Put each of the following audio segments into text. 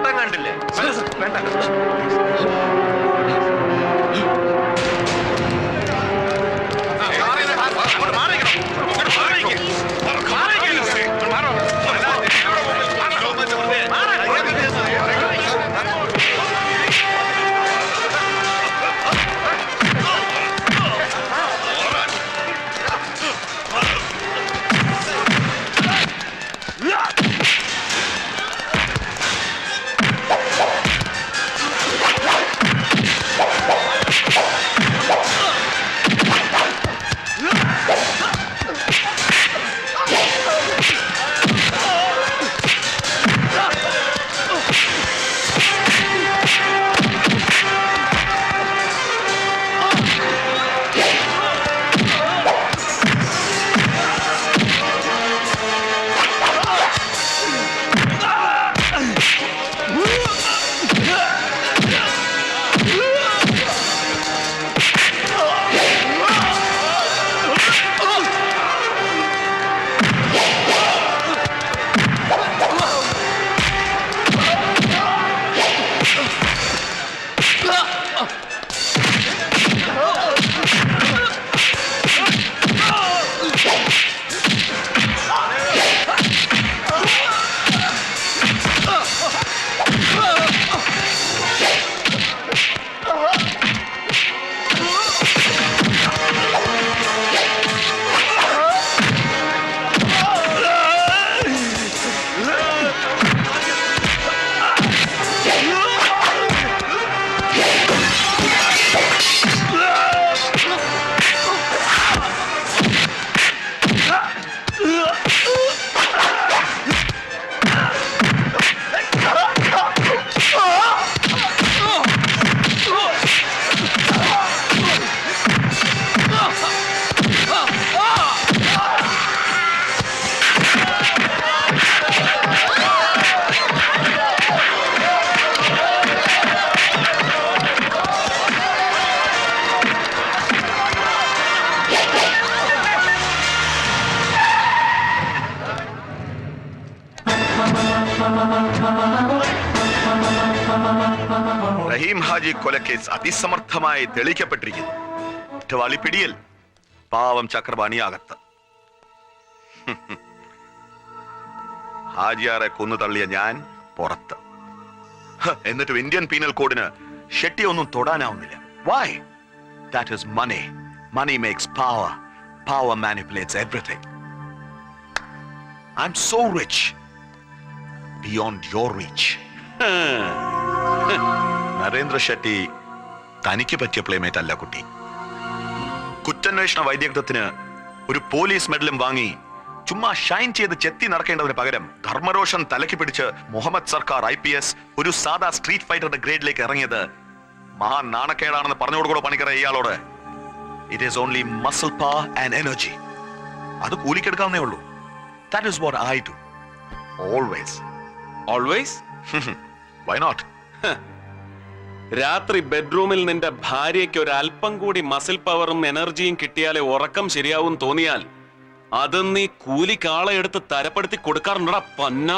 രക്തം കണ്ടില്ലേ? വേണ്ട. റഹീം ഹാജി കൊലക്കേസ് അതിസമർത്ഥമായി തെളിയിക്കപ്പെട്ടിരിക്കുന്നു. കുറ്റവാളി പിടിയിൽ, പാവം ചക്രപാണിയാകത്ത്. ഹാജിയാറെ കൊന്നു തള്ളിയ ഞാൻ പുറത്ത്. എന്നിട്ടും ഇന്ത്യൻ പീനൽ കോഡിന് ഷെട്ടി ഒന്നും തൊടാനാവുന്നില്ല. Why? That is money. Money makes power. Power manipulates everything. I'm so rich. Beyond your reach. Narendra Shetty തനിക്ക് പറ്റിയ പ്ലേമേറ്റ് അല്ല കുട്ടി. കുറ്റാന്വേഷണ വൈദഗ്ധ്യത്തിന് ഒരു പോലീസ് മെഡലും വാങ്ങി ചുമ്മാ ഷൈൻ ചെയ്ത് ചെത്തി നടക്കേണ്ടതിന് പകരം ധർമ്മരോഷൻ തലയ്ക്ക് പിടിച്ച് മുഹമ്മദ് സർക്കാർ IPS ഒരു സാധാ സ്ട്രീറ്റ് ഫൈറ്ററുടെ ഗ്രേഡിലേക്ക് ഇറങ്ങിയത് മഹാ നാണക്കേടാണെന്ന് പറഞ്ഞുകൊടുക്കൂടെ പണിക്കറ ഇയാളോട്. It is only muscle power and energy. അത് കൂലിക്കെടുക്കാവുന്നേ ഉള്ളൂ. That is what I do. Always. Always? Why not? രാത്രി ബെഡ്റൂമിൽ നിന്റെ ഭാര്യയ്ക്ക് ഒരു അല്പം കൂടി മസിൽ പവറും എനർജിയും കിട്ടിയാലേ ഉറക്കം ശരിയാവും തോന്നിയാൽ അത് നീ കൂലിക്കാളെ എടുത്ത് തരപ്പെടുത്തി കൊടുക്കാറുണ്ടടാ പന്ന.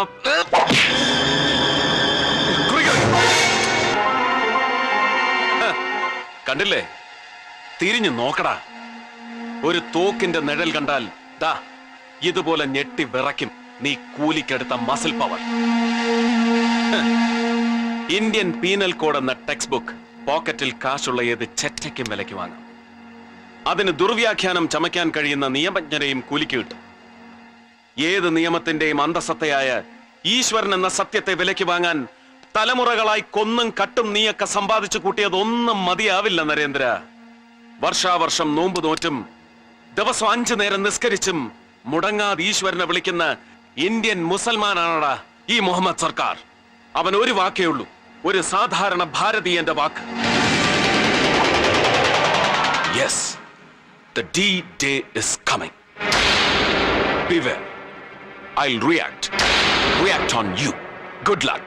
കണ്ടില്ലേ? തിരിഞ്ഞു നോക്കടാ. ഒരു തോക്കിന്റെ നിഴൽ കണ്ടാൽ ദാ ഇതുപോലെ ഞെട്ടി വിറയ്ക്കും നീ കൂലിക്കെടുത്ത muscle power. Indian penal code എന്ന ടെക്സ്റ്റ് ബുക്ക് പോക്കറ്റിൽ കാശുള്ള ഏത് ചെറ്റയ്ക്കും വിലയ്ക്ക് വാങ്ങാം. അതിന് ദുർവ്യാഖ്യാനം ചമയ്ക്കാൻ കഴിയുന്ന നിയമജ്ഞരെയും കൂലിക്ക് കിട്ടും. ഏത് നിയമത്തിന്റെയും അന്തസത്തയായ ഈശ്വരൻ എന്ന സത്യത്തെ വിലയ്ക്ക് വാങ്ങാൻ തലമുറകളായി കൊന്നും കട്ടും നീയൊക്കെ സമ്പാദിച്ചു കൂട്ടിയതൊന്നും മതിയാവില്ല നരേന്ദ്ര. വർഷാവർഷം നോമ്പ് നോറ്റും ദിവസം 5 നേരം നിസ്കരിച്ചും മുടങ്ങാതെ ഈശ്വരനെ വിളിക്കുന്ന ഇന്ത്യൻ മുസൽമാനാണടാ ഈ മുഹമ്മദ് സർക്കാർ. അവൻ ഒരു വാക്കേ ഉള്ളൂ, ഒരു സാധാരണ ഭാരതീയന്റെ വാക്ക്. Yes, the D-Day is coming. Beware. I'll react on you. Good luck.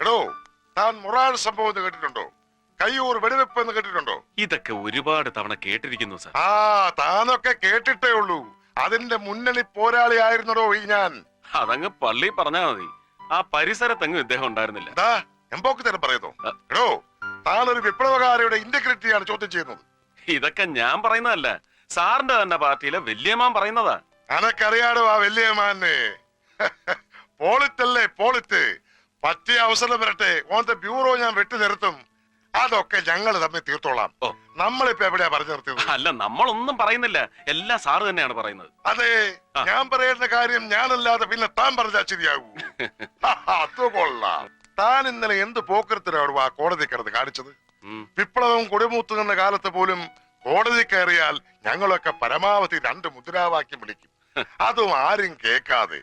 എടോ, താൻ മൊറാൾ സംഭവം കേട്ടിട്ടുണ്ടോ? കയ്യൂർ വെടിവെപ്പ് എന്ന് കേട്ടിട്ടുണ്ടോ? ഇതൊക്കെ ഒരുപാട് തവണ കേട്ടിരിക്കുന്നു സർ. താനൊക്കെ കേട്ടിട്ടേ ഉള്ളൂ. അതിന്റെ മുന്നണി പോരാളിയായിരുന്നടോ ഈ ഞാൻ. അതങ്ങ് പള്ളി പറഞ്ഞാ മതി. ആ പരിസരത്തെങ്ങും ഇദ്ദേഹം ഉണ്ടായിരുന്നില്ല. എന്താ എമ്പോക്ക് തരം പറയുന്നു? എടോ, താനൊരു വിപ്ലവകാരിയുടെ ഇന്റഗ്രിറ്റിയാണ് ചോദ്യം ചെയ്യുന്നത്. ഇതൊക്കെ ഞാൻ പറയുന്നതല്ല, സാറിന്റെ തന്നെ പാർട്ടിയിലെ വല്യമാൻ പറയുന്നതാ. അനക്കറിയാടോ ആ വല്യമാനെ. പോളിറ്റല്ലേ പോളിറ്റ്. പറ്റിയ അവസരം വരട്ടെ, ഓന്റെ ബ്യൂറോ ഞാൻ വെട്ടി നിർത്തും. അതൊക്കെ ഞങ്ങൾ തമ്മിൽ തീർത്തോളാം. നമ്മളിപ്പോ എവിടെയാ പറഞ്ഞു നിർത്തിയത്? അല്ല, നമ്മളൊന്നും പറയുന്നില്ല, എല്ലാം സാറ് തന്നെയാണ് പറയുന്നത്. അതെ, ഞാൻ പറയുന്ന കാര്യം ഞാനല്ലാതെ പിന്നെ താൻ പറഞ്ഞാൽ ശരിയാകൂ. അത് കൊള്ളാം. താൻ ഇന്നലെ എന്ത് പോക്കരത്തിലാണ് ആ കോടതി കിടന്ന് കാണിച്ചത്? വിപ്ലവം കൊടിമൂത്തുന്ന കാലത്ത് പോലും കോടതി കയറിയാൽ ഞങ്ങളൊക്കെ പരമാവധി 2 മുദ്രാവാക്യം വിളിക്കും, അതും ആരും കേൾക്കാതെ.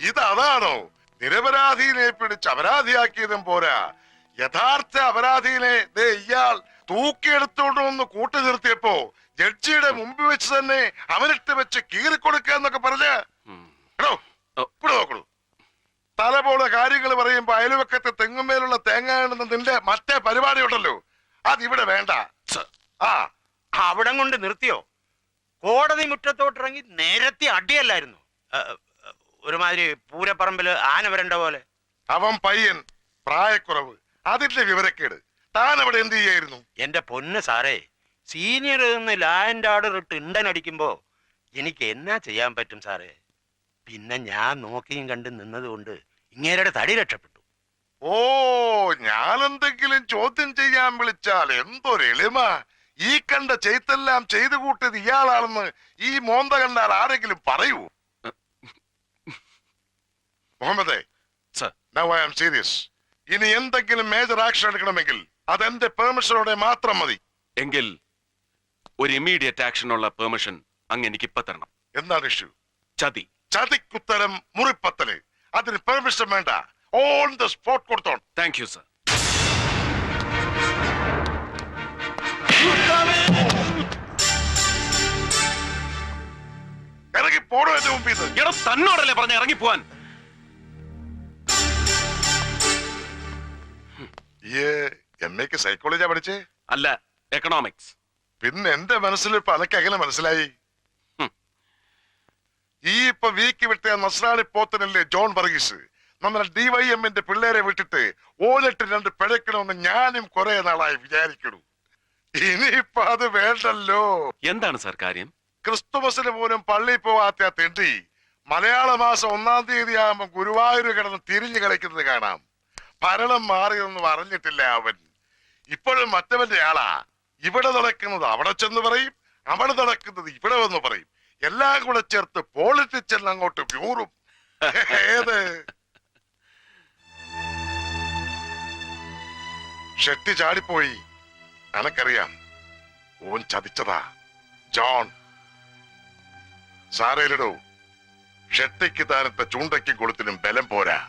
ഇതാണോ നിരപരാധിനെ പിടിച്ച് അപരാധിയാക്കിയതും പോരാ, യഥാർത്ഥ അപരാധിനെ ഇയാൾ തൂക്കിയെടുത്തോണ്ട് വന്ന് കൂട്ടി നിർത്തിയപ്പോ ജഡ്ജിയുടെ മുമ്പിൽ വെച്ച് തന്നെ അവനിട്ട് വെച്ച് കീറിക്കൊടുക്കുക എന്നൊക്കെ പറഞ്ഞ് ഇവിടെ നോക്കണു. തല പോലെ കാര്യങ്ങൾ പറയുമ്പോ അയൽവക്കത്തെ തെങ്ങുമേലുള്ള തേങ്ങ എന്ന നിന്റെ മറ്റേ പരിപാടി ഉണ്ടല്ലോ, അതിവിടെ വേണ്ട. ആ അവിടം കൊണ്ട് നിർത്തിയോ? കോടതി മുറ്റത്തോട്ടിറങ്ങി നേരത്തെ അടിയല്ലായിരുന്നു? ഒരുമാതിരി പൂരപ്പറമ്പില് ആന വരണ്ട പോലെ. അവൻ പയ്യൻ, പ്രായക്കുറവ്, അതിന്റെ വിവരക്കേട്. താൻ അവിടെ എന്ത് ചെയ്യായിരുന്നു? എന്റെ പൊന്ന് സാറേ, സീനിയർ നിന്ന് ലാൻഡ് ഓർഡർ ഇട്ട് ഇണ്ടൻ അടിക്കുമ്പോ എനിക്ക് എന്നാ ചെയ്യാൻ പറ്റും സാറേ? പിന്നെ ഞാൻ നോക്കിയും കണ്ട് നിന്നതുകൊണ്ട് ഇങ്ങേരുടെ തടി രക്ഷപ്പെട്ടു. ഓ, ഞാനെന്തെങ്കിലും ചോദ്യം ചെയ്യാൻ വിളിച്ചാൽ എന്തൊരു എളിമ! ഈ കണ്ട ചെയ്തെല്ലാം ചെയ്തു കൂട്ടിയത് ഇയാളാണെന്ന് ഈ മോന്ത കണ്ടാൽ ആരെങ്കിലും പറയൂ? മുഹമ്മദേ, now I am serious. ഇനി എന്തെങ്കിലും മേജർ ആക്ഷൻ എടുക്കണമെങ്കിൽ അതെന്റെ പെർമിഷനോടെ മാത്രം മതി. എങ്കിൽ ഒരു ഇമ്മീഡിയറ്റ് ആക്ഷനുള്ള പെർമിഷൻ അങ്ങ് എനിക്ക് ഇപ്പൊ തരണം. എന്താണ് ഇഷ്യൂ? ചതി. ചതിക്കുത്തരം മുറിപ്പത്തല്. അതിന് പെർമിഷൻ വേണ്ട, ഓൺ ദ സ്പോട്ട് കൊടുത്തോണം. Thank you sir. ഇറങ്ങി പോടോ എന്റെ മുമ്പിൽ നിന്ന്. എടാ, തന്നോടല്ലേ പറഞ്ഞ ഇറങ്ങി പോവാൻ? എമ്മയ്ക്ക് സൈക്കോളജിയാ പഠിച്ചേ? അല്ല, എക്കണോമിക്സ്. പിന്നെ എന്റെ മനസ്സിൽ ഇപ്പൊ അതൊക്കെ എങ്ങനെ മനസ്സിലായി? ഈ ഇപ്പൊ വീക്ക് വിട്ട നസ്രാണി പോത്തനല്ലേ ജോൺ വർഗീസ്, നമ്മുടെ DYMന്റെ പിള്ളേരെ വിട്ടിട്ട് ഓലിട്ട് 2 പിഴക്കണമെന്ന് ഞാനും കുറെ നാളായി വിചാരിക്കണു. ഇനിയിപ്പൊ അത് വേണ്ടല്ലോ. എന്താണ് സർ കാര്യം? ക്രിസ്തുമസിന് പോലും പള്ളിയിൽ പോവാത്ത തെണ്ടി മലയാള മാസം 1-ാം തീയതി ആകുമ്പോ ഗുരുവായൂർ കിടന്ന് തിരിഞ്ഞു കളിക്കുന്നത് കാണാം. ഭരണം മാറിയൊന്നും അറിഞ്ഞിട്ടില്ല അവൻ. ഇപ്പോഴും മറ്റവന്റെ ആളാ. ഇവിടെ നടക്കുന്നത് അവിടെ ചെന്ന് പറയും, അവിടെ നടക്കുന്നത് ഇവിടെ വന്ന് പറയും. എല്ലാം കൂടെ ചേർത്ത് പോളിറ്റിക്സ് അങ്ങോട്ട് വ്യൂറും. ഏത് ഷെട്ടി ചാടിപ്പോയി, എനക്കറിയാം. ഓൻ ചതിച്ചതാ ജോൺ. സാരയിലിടൂ, ഷെട്ടിക്ക് താനത്തെ ചൂണ്ടയ്ക്കും കൊളുത്തിനും ബലം പോരാ.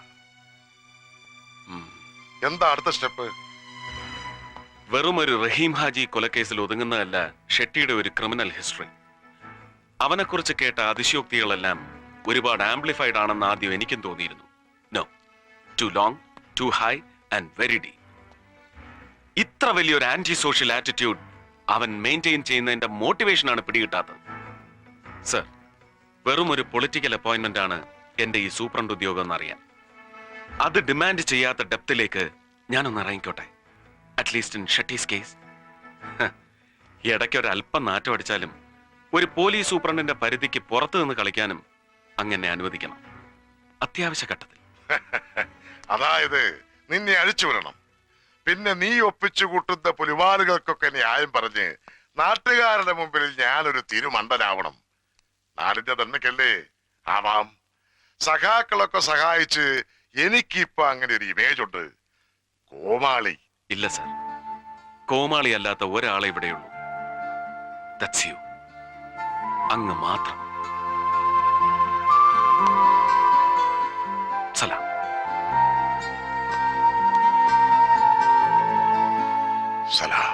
എന്താ അടുത്ത സ്റ്റെപ്പ്? വെറും ഒരു റഹീം ഹാജി കൊലക്കേസിൽ ഒതുങ്ങുന്നതല്ല ഷെട്ടിയുടെ ഒരു ക്രിമിനൽ ഹിസ്റ്ററി. അവനെക്കുറിച്ച് കേട്ട അതിശയോക്തികളെല്ലാം ഒരുപാട് ആംപ്ലിഫൈഡ് ആണെന്ന് ആദ്യം എനിക്കും തോന്നിയിരുന്നു. No, too long, too high and very deep. ഇത്ര വലിയൊരു ആന്റി സോഷ്യൽ ആറ്റിറ്റ്യൂഡ് അവൻ മെയിൻറ്റെയിൻ ചെയ്യുന്നതിന്റെ മോട്ടിവേഷനാണ് പിടികിട്ടാത്തത്. സർ, വെറും ഒരു പൊളിറ്റിക്കൽ അപ്പോയിന്റ്മെന്റ് ആണ് എന്റെ ഈ സൂപ്രണ്ട് ഉദ്യോഗം എന്നറിയാം. അത് ഡിമാൻഡ് ചെയ്യാത്ത ഡെപ്തിലേക്ക് ഞാനൊന്ന് ഇറങ്ങിക്കോട്ടെ, അറ്റ്ലീസ്റ്റ് ഇൻ ഷട്ടീസ് കേസ്. ഇടയ്ക്ക് ഒരു അല്പം നാറ്റം അടിച്ചാലും ഒരു പോലീസ് സൂപ്രണ്ടിന്റെ പരിധിക്ക് പുറത്തു നിന്ന് കളിക്കാനും അങ്ങനെ അനുവദിക്കണം, അത്യാവശ്യ ഘട്ടത്തിൽ. അതായത് നിന്നെ അഴിച്ചുവിടണം. പിന്നെ നീ ഒപ്പിച്ചു കൂട്ടുന്ന പുലിവാലുകൾക്കൊക്കെ ന്യായം പറഞ്ഞ് നാട്ടുകാരുടെ മുമ്പിൽ ഞാനൊരു തിരുമണ്ടനാവണം. നാടിന്റെ തന്നെക്കല്ലേ ആവാം. സഖാക്കളൊക്കെ സഹായിച്ച് എനിക്കിപ്പോ അങ്ങനെ ഒരു ഇമേജ് ഉണ്ട്. കോമാളി. ഇല്ല സർ, കോമാളി അല്ലാത്ത ഒരാളെ ഇവിടെയുള്ളൂ. That's U. അങ്ങ് മാത്രം. സലാം. സലാം.